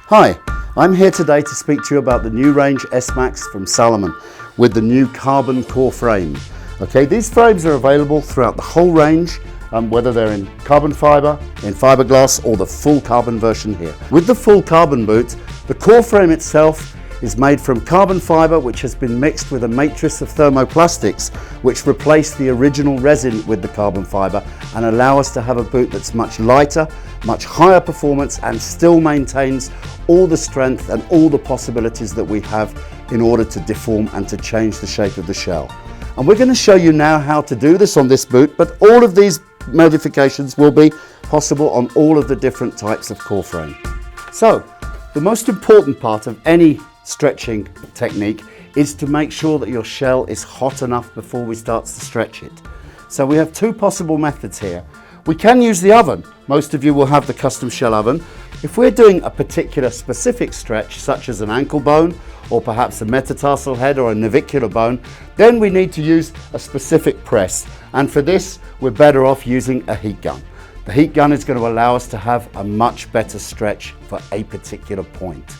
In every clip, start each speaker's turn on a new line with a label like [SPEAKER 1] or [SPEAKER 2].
[SPEAKER 1] Hi, I'm here today to speak to you about the new range S-Max from Salomon with the new carbon core frame. Okay, these frames are available throughout the whole range, whether they're in carbon fiber, in fiberglass, or the full carbon version here. With the full carbon boot, the core frame itself is made from carbon fiber, which has been mixed with a matrix of thermoplastics, which replace the original resin with the carbon fiber and allow us to have a boot that's much lighter, much higher performance, and still maintains all the strength and all the possibilities that we have in order to deform and to change the shape of the shell. And we're going to show you now how to do this on this boot, but all of these modifications will be possible on all of the different types of core frame. So, the most important part of any stretching technique is to make sure that your shell is hot enough before we start to stretch it. So we have two possible methods here. We can use the oven. Most of you will have the custom shell oven. If we're doing a particular specific stretch, such as an ankle bone, or perhaps a metatarsal head or a navicular bone, then we need to use a specific press. And for this, we're better off using a heat gun. The heat gun is going to allow us to have a much better stretch for a particular point.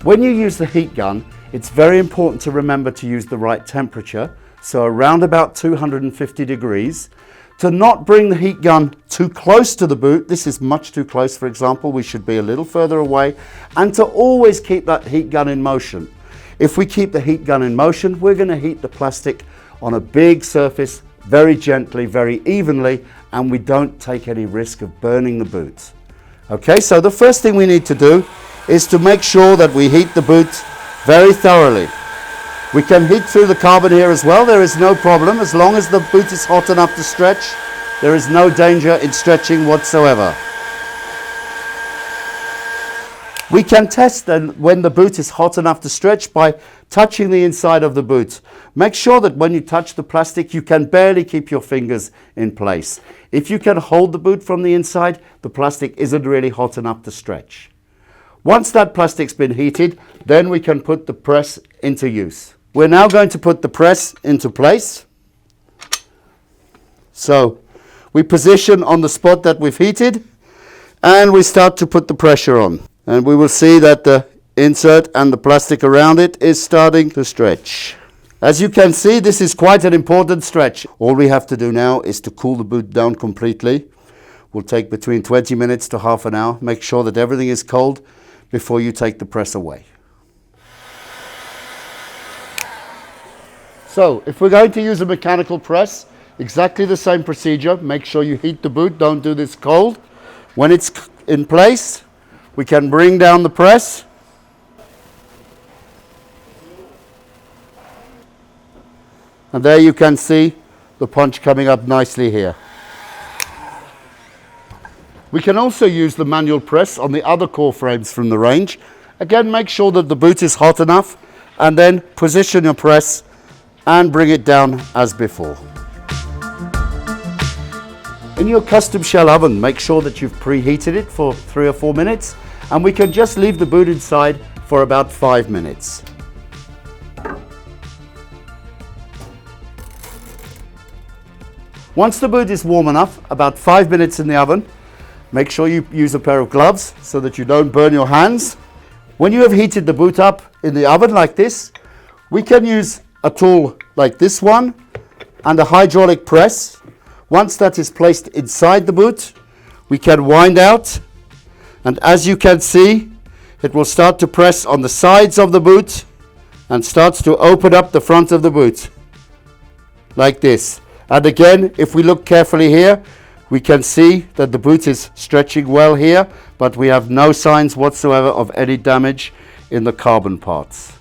[SPEAKER 1] When you use the heat gun, it's very important to remember to use the right temperature, so around about 250 degrees. To not bring the heat gun too close to the boot, this is much too close for example, we should be a little further away, and to always keep that heat gun in motion. If we keep the heat gun in motion, we're going to heat the plastic on a big surface very gently, very evenly, and we don't take any risk of burning the boot. Okay, so the first thing we need to do is to make sure that we heat the boot very thoroughly. We can heat through the carbon here as well, there is no problem. As long as the boot is hot enough to stretch, there is no danger in stretching whatsoever. We can test then when the boot is hot enough to stretch by touching the inside of the boot. Make sure that when you touch the plastic, you can barely keep your fingers in place. If you can hold the boot from the inside, the plastic isn't really hot enough to stretch. Once that plastic's been heated, then we can put the press into use. We're now going to put the press into place. So we position on the spot that we've heated and we start to put the pressure on. And we will see that the insert and the plastic around it is starting to stretch. As you can see, this is quite an important stretch. All we have to do now is to cool the boot down completely. Will take between 20 minutes to half an hour. Make sure that everything is cold before you take the press away. So, if we're going to use a mechanical press, exactly the same procedure. Make sure you heat the boot, don't do this cold. When it's in place, we can bring down the press. And there you can see the punch coming up nicely here. We can also use the manual press on the other core frames from the range. Again, make sure that the boot is hot enough and then position your press and bring it down as before. In your custom shell oven, make sure that you've preheated it for 3 or 4 minutes, and we can just leave the boot inside for about 5 minutes. Once the boot is warm enough, about 5 minutes in the oven, make sure you use a pair of gloves so that you don't burn your hands. When you have heated the boot up in the oven like this, we can use a tool like this one and a hydraulic press. Once that is placed inside the boot, we can wind out, and as you can see, it will start to press on the sides of the boot and starts to open up the front of the boot like this. And again, if we look carefully here, we can see that the boot is stretching well here, but we have no signs whatsoever of any damage in the carbon parts.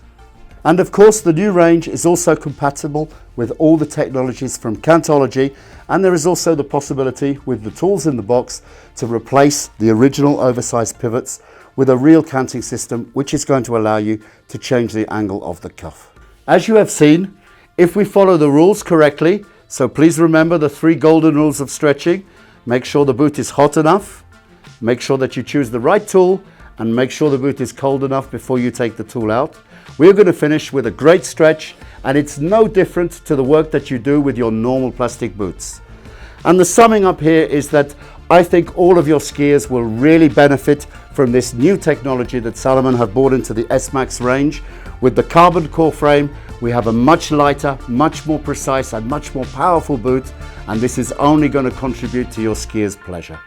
[SPEAKER 1] And of course, the new range is also compatible with all the technologies from Cantology, and there is also the possibility with the tools in the box to replace the original oversized pivots with a real canting system, which is going to allow you to change the angle of the cuff. As you have seen, if we follow the rules correctly, so please remember the 3 golden rules of stretching. Make sure the boot is hot enough, make sure that you choose the right tool, and make sure the boot is cold enough before you take the tool out. We're going to finish with a great stretch, and it's no different to the work that you do with your normal plastic boots. And the summing up here is that I think all of your skiers will really benefit from this new technology that Salomon have brought into the S-Max range. With the carbon core frame, we have a much lighter, much more precise and much more powerful boot, and this is only going to contribute to your skiers' pleasure.